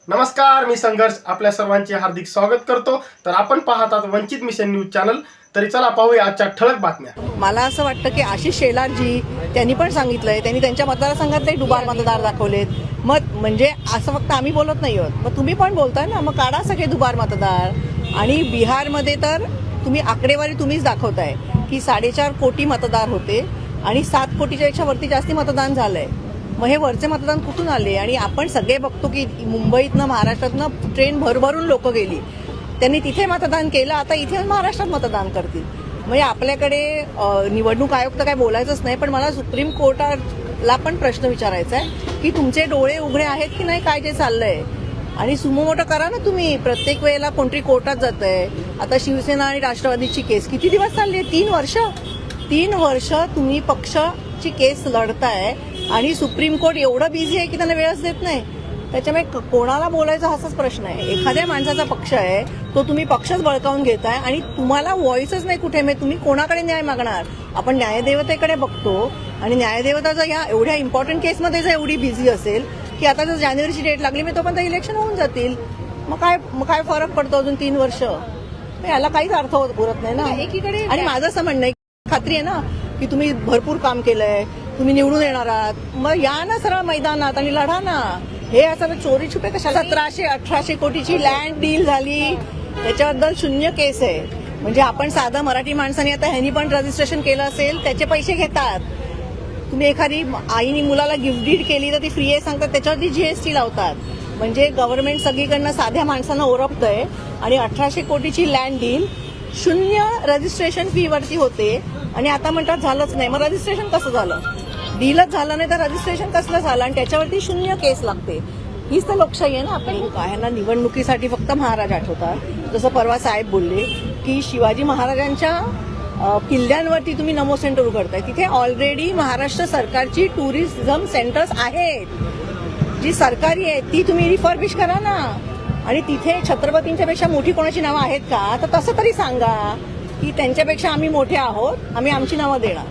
नमस्कार, मी संघर्ष आपल्या सर्वांचे हार्दिक स्वागत करतो। तर आपण पाहत आहात वंचित मिशन न्यूज चॅनल। तरी चला पाहूया आजच्या ठळक बातम्या। मला असं वाटतं की आशिष शेलारजी त्यांनी पण सांगितलंय, त्यांनी त्यांच्या मतदारसंघातले दुबार मतदार दाखवलेत। मग म्हणजे असं फक्त आम्ही बोलत नाही आहोत, मग तुम्ही पण बोलताय ना, मग काढा सगळे दुबार मतदार। आणि बिहारमध्ये तर तुम्ही आकडेवारी तुम्हीच दाखवताय की 4.5 कोटी मतदार होते आणि 7 कोटीच्या वरती जास्ती मतदान झालंय। मग हे वरचे मतदान कुठून आले? आणि आपण सगळे बघतो की मुंबईतनं महाराष्ट्रातनं ट्रेन भरभरून लोक गेली, त्यांनी तिथे मतदान केलं, आता इथे महाराष्ट्रात मतदान करतील। म्हणजे आपल्याकडे निवडणूक आयोग तर काय बोलायचंच नाही, पण मला सुप्रीम कोर्टाला पण प्रश्न विचारायचा आहे की तुमचे डोळे उघडे आहेत की नाही काय जे चाललंय। आणि सुमोटो करा ना तुम्ही, प्रत्येक वेळेला कोणतरी कोर्टात जात आहे। आता शिवसेना आणि राष्ट्रवादीची केस किती दिवस चालली आहे? 3 वर्ष तुम्ही पक्षाची केस लढताय आणि सुप्रीम कोर्ट एवढं बिझी आहे की त्यांना वेळच देत नाही। त्याच्यामुळे कोणाला बोलायचा हाच प्रश्न आहे। एखाद्या माणसाचा पक्ष आहे, तो तुम्ही पक्षच बळकावून घेताय आणि तुम्हाला व्हॉइसच नाही कुठे। मग तुम्ही कोणाकडे न्याय मागणार? आपण न्यायदेवतेकडे बघतो आणि न्यायदेवता जर या एवढ्या इम्पॉर्टंट केसमध्ये जर एवढी बिझी असेल की आता जर जानेवारीची डेट लागली, मी तोपर्यंत इलेक्शन होऊन जातील, मग काय फरक पडतो अजून 3 वर्ष? याला काहीच अर्थ उरत नाही ना एकीकडे। आणि माझं असं म्हणणं आहे, खात्री आहे ना की तुम्ही भरपूर काम केलंय, तुम्ही निवडून येणार आहात, मग या ना सरळ मैदानात आणि लढा ना। हे असं चोरी छुपे कशाला? 1700-1800 कोटीची लँड डील झाली, त्याच्याबद्दल 0 केस आहे। म्हणजे आपण साधं मराठी माणसाने आता ह्यांनी पण रजिस्ट्रेशन केलं असेल, त्याचे पैसे घेतात। तुम्ही एखादी आईनी मुलाला गिफ्ट डीड केली तर ती फ्री आहे सांगतात, त्याच्यावरती जीएसटी लावतात। म्हणजे गव्हर्नमेंट सगळीकडनं साध्या माणसांना ओरपतंय आणि 1800 कोटीची लँड डील 0 रजिस्ट्रेशन फी वरती होते आणि आता म्हणतात झालंच नाही। मग रजिस्ट्रेशन कसं झालं? डीलच झालं नाही तर रजिस्ट्रेशन कसलं झालं? आणि त्याच्यावरती 0 केस लागते। हीच तर लोकशाही आहे ना आपली। ह्यांना निवडणुकीसाठी फक्त महाराज आठवतात। जसं परवा साहेब बोलले की शिवाजी महाराजांच्या किल्ल्यांवरती तुम्ही नमो सेंटर उघडताय, तिथे ऑलरेडी महाराष्ट्र सरकारची टुरिझम सेंटर्स आहेत, जी सरकारी आहेत, ती तुम्ही रिफर्बिश करा ना। आणि तिथे छत्रपतींच्या पेक्षा मोठी कोणाची नावं आहेत का? तर तसं तरी सांगा की त्यांच्यापेक्षा आम्ही मोठे आहोत, आम्ही आमची नावं देणार।